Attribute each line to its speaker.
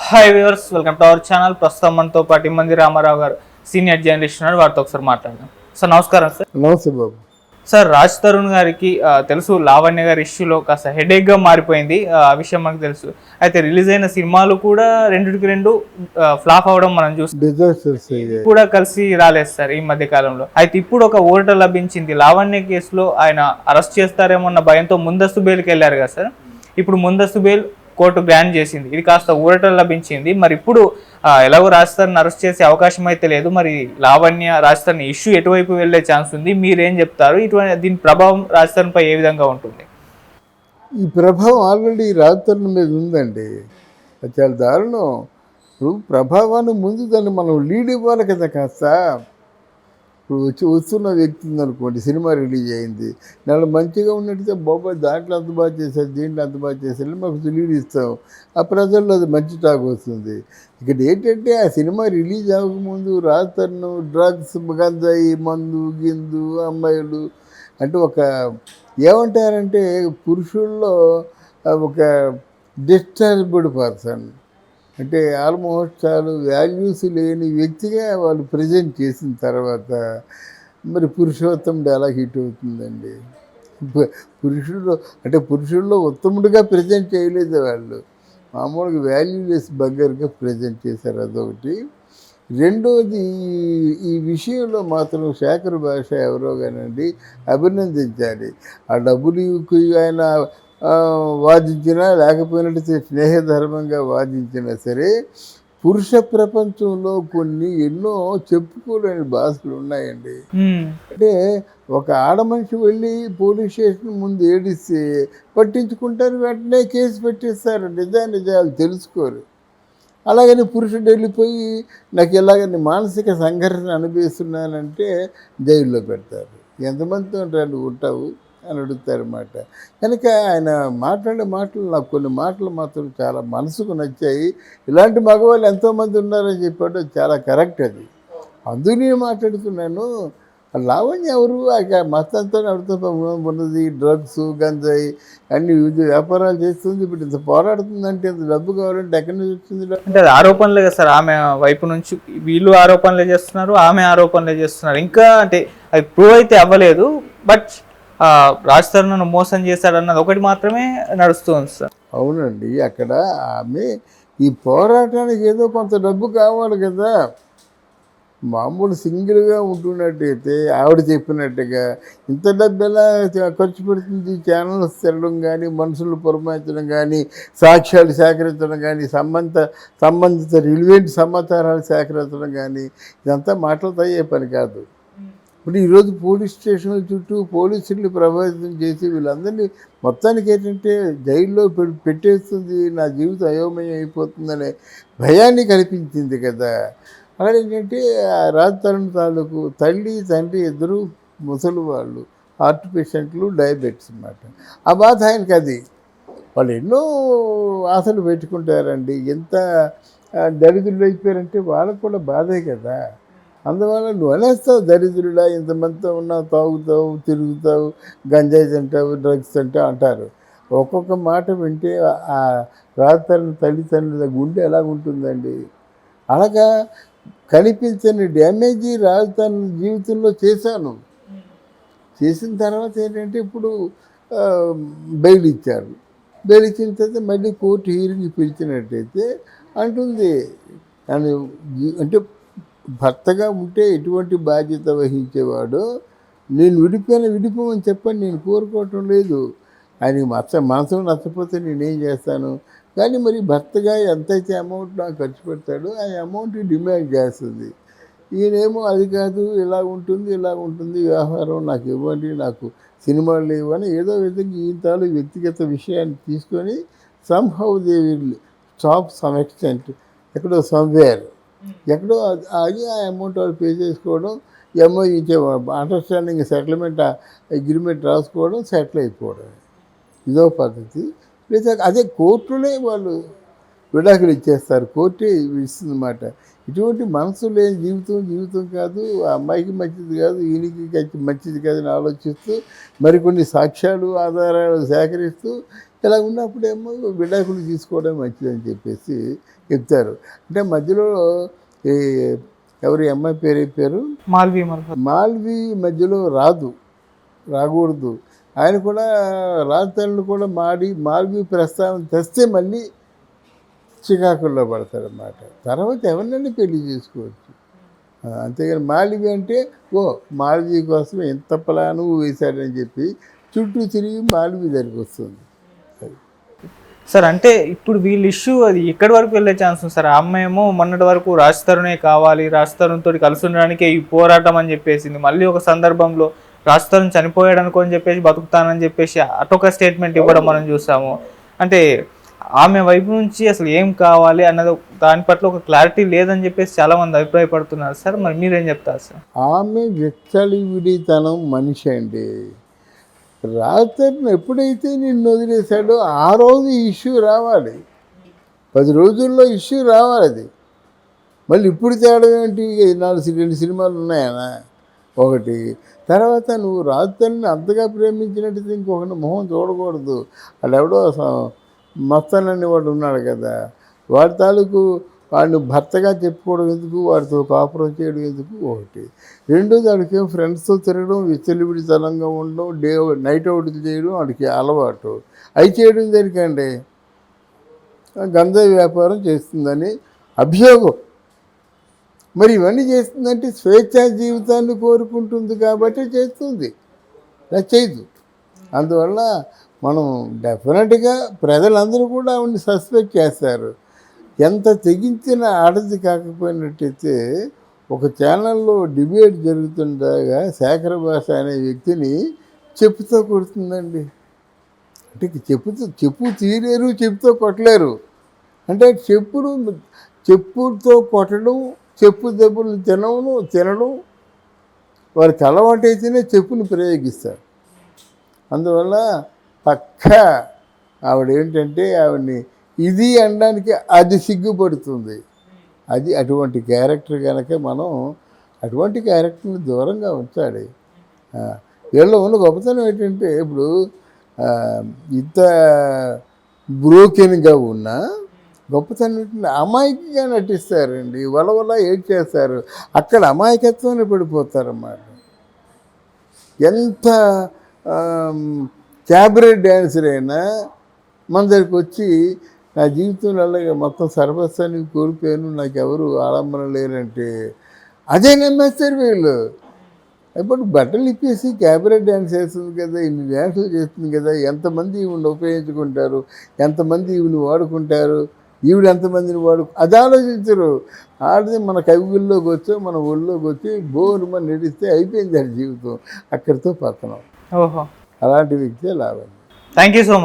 Speaker 1: Hi viewers, welcome to our channel. ప్రస్తుతం మనతో పాటు మంది రామారావు గారు సీనియర్ జర్నలిస్ట్ ఉన్నారు. వారితో ఒకసారి మాట్లాడదాం. సార్ నమస్కారం. సార్
Speaker 2: నమస్తే బాబు.
Speaker 1: సార్ రాజ్ తరుణ్ గారికి తెలుసు, లావణ్య గారి ఇష్యూలో కాస్త హెడేక్గా మారిపోయింది. ఆ విషయం మనకు తెలుసు. అయితే రిలీజ్ అయిన సినిమాలు కూడా రెండు ఫ్లాప్ అవడం మనం చూస్తాం. కూడా కలిసి రాలేదు సార్ ఈ మధ్య కాలంలో. అయితే ఇప్పుడు ఒక ఊరట లభించింది. లావణ్య కేసులో ఆయన అరెస్ట్ చేస్తారేమో అన్న భయంతో ముందస్తు బెయిల్కి వెళ్ళారు కదా సార్. ఇప్పుడు ముందస్తు బెయిల్ కోర్టు గ్రాంట్ చేసింది. ఇది కాస్త ఊరట లభించింది. మరి ఇప్పుడు ఎలాగో రాజస్థాన్ అరెస్ట్ చేసే అవకాశం అయితే లేదు. మరి లావణ్య రాజస్థాన్ ఇష్యూ ఎటువైపు వెళ్ళే ఛాన్స్ ఉంది? మీరేం చెప్తారు? దీని ప్రభావం రాజస్థాన్పై ఏ విధంగా ఉంటుంది?
Speaker 2: ఈ ప్రభావం ఆల్రెడీ రాజస్థాన్ మీద ఉందండి. అది చాలా దారుణం. ఇప్పుడు ప్రభావాన్ని ముందు దాన్ని మనం లీడ్ ఇవ్వాలి కదా కాస్త. ఇప్పుడు వస్తున్న వ్యక్తి ఉందనుకోండి, సినిమా రిలీజ్ అయింది, నాలో మంచిగా ఉన్నట్టయితే బాబాయ్ దాంట్లో అంత బాగా చేశారు, దీంట్లో అంత బాగా చేశారు, మాకు లీడ్ ఇస్తాం. ఆ ప్రజల్లో అది మంచి టాక్ వస్తుంది. ఇక్కడ ఏంటంటే ఆ సినిమా రిలీజ్ అవ్వకముందు రాజస్థాన్ డ్రగ్స్, గంజాయి, మందు, గిందు, అమ్మాయిలు అంటే ఒక ఏమంటారంటే పురుషుల్లో ఒక డిస్టర్బ్డ్ పర్సన్, అంటే ఆల్మోస్ట్ చాలా వాల్యూస్ లేని వ్యక్తిగా వాళ్ళు ప్రజెంట్ చేసిన తర్వాత మరి పురుషోత్తముడు ఎలా హిట్ అవుతుందండి? పురుషుల్లో ఉత్తముడిగా ప్రజెంట్ చేయలేదు వాళ్ళు, మామూలుగా వాల్యూలెస్ బగ్గర్గా ప్రజెంట్ చేశారు. అదొకటి. రెండోది, ఈ విషయంలో మాత్రం శేఖర్ భాష ఎవరో కానండి అభినందించాలి. ఆ డబ్బులు ఆయన వాదించినా లేకపోయినట్టు స్నేహధర్మంగా వాదించినా సరే, పురుష ప్రపంచంలో ఎన్నో చెప్పుకోలేని భాషలు ఉన్నాయండి. అంటే ఒక ఆడ మనిషి వెళ్ళి పోలీస్ స్టేషన్ ముందు ఏడిస్తే పట్టించుకుంటారు, వెంటనే కేసు పెట్టేస్తారు, నిజాలు తెలుసుకోరు. అలాగని పురుషుడు వెళ్ళిపోయి నాకు ఎలాగని మానసిక సంఘర్షణ అనుభవిస్తున్నానంటే జైల్లో పెడతారు. ఎంతమందితో ఉంటావు అని అడుగుతారన్నమాట. కనుక ఆయన మాట్లాడే మాటలు, నాకు కొన్ని మాటలు మాత్రం చాలా మనసుకు నచ్చాయి. ఇలాంటి మగవాళ్ళు ఎంతోమంది ఉన్నారని చెప్పాడు, చాలా కరెక్ట్ అది. అందుకు నేను మాట్లాడుతున్నాను. లావణ్య ఎవరు? మతంతో నడుతూ ఉన్నది, డ్రగ్స్, గంజాయి అన్ని వ్యాపారాలు చేస్తుంది. ఇప్పుడు ఇంత పోరాడుతుందంటే ఇంత డబ్బు కావాలంటే ఎక్కడి నుంచి వచ్చింది?
Speaker 1: అంటే అది ఆరోపణలే కదా సార్. ఆమె వైపు నుంచి వీళ్ళు ఆరోపణలే చేస్తున్నారు, ఆమె ఆరోపణలే చేస్తున్నారు. ఇంకా అంటే అది ప్రూవ్ అయితే అవ్వలేదు. బట్ రాజ్ తరుణ్ మోసం చేశాడన్నది ఒకటి మాత్రమే నడుస్తుంది సార్.
Speaker 2: అవునండి. అక్కడ ఆమె ఈ పోరాటానికి ఏదో కొంత డబ్బు కావాలి కదా. మామూలు సింగిల్గా ఉంటున్నట్టయితే ఆవిడ చెప్పినట్టుగా ఇంత డబ్బు ఎలా ఖర్చు పెడుతుంది? ఛానల్స్ తెరడం కానీ, మనుషులు పురమాయించడం కానీ, సాక్ష్యాలు సేకరించడం కానీ, సంబంధిత రిలివెంట్ సమాచారాలు సేకరించడం కానీ, ఇదంతా మాటలతో అయ్యే పని కాదు. ఇప్పుడు ఈరోజు పోలీస్ స్టేషన్ల చుట్టూ పోలీసుల్ని ప్రభావితం చేసి వీళ్ళందరినీ మొత్తానికి ఏంటంటే జైల్లో పెట్టేస్తుంది, నా జీవితం అయోమయం అయిపోతుందనే భయాన్ని కల్పించింది కదా. అక్కడ ఏంటంటే రాజ్ తరుణ్ తాలూకు తల్లి తండ్రి ఇద్దరు ముసలి వాళ్ళు, హార్ట్ పేషెంట్లు, డయాబెటిస్ అన్నమాట. ఆ బాధ ఆయనకి అది. వాళ్ళు ఎన్నో ఆశలు పెట్టుకుంటారండి. ఎంత దరిద్రులు అయిపోయారంటే వాళ్ళకు కూడా బాధే కదా. అందువల్ల నువ్వు అనేస్తావు, దరిద్రుడా, ఇంతమందితో ఉన్నావు, తాగుతావు, తిరుగుతావు, గంజాయి తింటావు, డ్రగ్స్ తింటావు అంటారు. ఒక్కొక్క మాట వింటే ఆ రాజధాని తల్లిదండ్రుల గుండె ఎలాగుంటుందండి? అలాగా కనిపించని డ్యామేజీ రాజధాని జీవితంలో చేశాను. చేసిన తర్వాత ఏంటంటే ఇప్పుడు బెయిల్ ఇచ్చారు. బెయిల్ ఇచ్చిన తర్వాత మళ్ళీ కోర్టు హీరింగ్ పిలిచినట్టయితే అంటుంది, అంటే భర్తగా ఉంటే ఎటువంటి బాధ్యత వహించేవాడు, నేను విడిపోమని చెప్పని నేను కోరుకోవటం లేదు. ఆయనకి మనసులో నచ్చపోతే నేనేం చేస్తాను? కానీ మరి భర్తగా ఎంతైతే అమౌంట్ నాకు ఖర్చు పెడతాడో ఆ అమౌంట్ డిమాండ్ చేస్తుంది. ఈయనేమో అది కాదు, ఇలా ఉంటుంది వ్యవహారం, నాకు ఇవ్వండి, నాకు సినిమాలు లేవని ఏదో విధంగా ఈయన తాలూ వ్యక్తిగత విషయాన్ని తీసుకొని somehow they will stop some extent, ఎక్కడో సమ్వేర్ ఎక్కడో ఆగి ఆ అమౌంట్ వాళ్ళు పే చేసుకోవడం, ఎంఓ ఇచ్చే అండర్స్టాండింగ్ సెటిల్మెంట్ అగ్రిమెంట్ రాసుకోవడం, సెటిల్ అయిపోవడం, ఇదో పద్ధతి. లేదా అదే కోర్టులే వాళ్ళు విడాకులు ఇచ్చేస్తారు, కోర్టే ఇస్తుందన్నమాట. ఇటువంటి మనసు లేని జీవితం కాదు, ఆ అమ్మాయికి మంచిది కాదు, ఈయనకి మంచిది కాదని ఆలోచిస్తూ మరికొన్ని సాక్ష్యాలు ఆధారాలు సేకరిస్తూ ఇలా ఉన్నప్పుడేమో విడాకులు తీసుకోవడం మంచిదని చెప్పేసి చెప్తారు. అంటే మధ్యలో ఈ ఎవరి అమ్మాయి పేరు మాల్వి మధ్యలో రాకూడదు. ఆయన కూడా రాజధానులు కూడా మాల్వి ప్రస్తావన తెస్తే మళ్ళీ చికాకుల్లో పడతారన్నమాట. తర్వాత ఎవరినైనా పెళ్లి చేసుకోవచ్చు. అంతేగాని మాల్వి అంటే మాల్వి కోసం ఎంత ప్లాను వేశాడని చెప్పి చుట్టూ తిరిగి మాల్వి దగ్గరికి వస్తుంది.
Speaker 1: సార్ అంటే ఇప్పుడు వీళ్ళ ఇష్యూ అది ఎక్కడి వరకు వెళ్ళే ఛాన్స్ ఉంది సార్? ఆ అమ్మాయి ఏమో మొన్నటి వరకు రాజ్ తరుణే కావాలి, రాజ్ తరుణ్ తోటి కలిసి ఉండడానికే ఈ పోరాటం అని చెప్పేసింది. మళ్ళీ ఒక సందర్భంలో రాజ్ తరుణ్ చనిపోయాడు అనుకో అని చెప్పేసి బతుకుతానని చెప్పేసి అటొక స్టేట్మెంట్ ఇవ్వడం మనం చూసాము. అంటే ఆమె వైపు నుంచి అసలు ఏం కావాలి అన్నది దాని పట్ల ఒక క్లారిటీ లేదని చెప్పేసి చాలా మంది అభిప్రాయపడుతున్నారు సార్. మరి మీరేం చెప్తారు సార్?
Speaker 2: ఆమె విచ్చలవిడితనం మనిషి అండి. రాజతరుణ్ ఎప్పుడైతే నిన్ను వదిలేశాడో ఆ రోజు ఇష్యూ రావాలి, 10 రోజుల్లో ఇష్యూ రావాలి. అది మళ్ళీ ఇప్పుడు తేడా ఏంటి? 2 సినిమాలు ఉన్నాయనా ఒకటి. తర్వాత నువ్వు రాజతరుణ్ని అంతగా ప్రేమించినట్టు ఇంకొకటి మొహం చూడకూడదు. వాడెవడో మస్తానని వాడు ఉన్నాడు కదా, వాడి తాలూకు వాడిని భర్తగా చెప్పుకోవడం ఎందుకు, వాడితో కాపురం చేయడం ఎందుకు ఒకటి. రెండోది వాడికి ఫ్రెండ్స్తో తిరగడం, విచ్చలివిడితనంగా ఉండడం, నైట్ అవుట్లు చేయడం వాడికి అలవాటు. అవి చేయడం దేనికండి? గంజాయి వ్యాపారం చేస్తుందని అభియోగం. మరి ఇవన్నీ చేస్తుందంటే స్వేచ్ఛా జీవితాన్ని కోరుకుంటుంది కాబట్టి చేస్తుంది, చేయదు. అందువల్ల మనం డెఫినెట్గా ప్రజలందరూ కూడా ఆవిడని సస్పెక్ట్ చేస్తారు. ఎంత తెగించిన ఆడది కాకపోయినట్టయితే ఒక ఛానల్లో డిబేట్ జరుగుతుండగా శేఖర్ భాష అనే వ్యక్తిని చెప్పుతో కొడుతుందండి. అంటే చెప్పు తీరేరు, చెప్పుతో కొట్టలేరు. అంటే చెప్పుతో కొట్టడం, చెప్పు దెబ్బలు తినడం వారికి అలవాటు అయితేనే చెప్పుని ప్రయోగిస్తారు. అందువల్ల పక్కా ఆవిడేంటంటే ఆవిడని ఇది అనడానికి అది సిగ్గుపడుతుంది. అది అటువంటి క్యారెక్టర్ కనుక మనం అటువంటి క్యారెక్టర్ని దూరంగా ఉంచాలి. వీళ్ళు ఉన్న గొప్పతనం ఏంటంటే ఇప్పుడు ఇంత బ్రోకెన్గా ఉన్న గొప్పతనం ఏంటంటే అమాయకంగా నటిస్తారండి. వల్ల ఏడ్ చేస్తారు. అక్కడ అమాయకత్వాన్ని పడిపోతారన్నమాట. ఎంత క్యాబరెట్ డ్యాన్సర్ అయినా మన దగ్గరికి వచ్చి నా జీవితంలో అలాగే మొత్తం సర్వస్వాన్ని కోల్పోయాను, నాకు ఎవరు ఆలంబన లేరంటే అదే నమ్మేస్తారు వీళ్ళు. ఇప్పుడు బట్టలు ఇప్పేసి క్యాబరెట్ డ్యాన్స్ చేస్తుంది కదా, ఇన్ని డ్యాన్సులు చేస్తుంది కదా, ఎంతమంది ఈవిని ఉపయోగించుకుంటారు, ఎంతమంది ఈవిని వాడుకుంటారు, ఈవిడ ఎంతమందిని అది ఆలోచించరు. ఆడితే మన కవిగుల్లోకి వచ్చో మన ఒళ్ళోకి వచ్చి బోరుమని నడిస్తే అయిపోయింది ఆ జీవితం, అక్కడితో పతనం. అలాంటి వ్యక్తే లాభం.
Speaker 1: Thank you so much.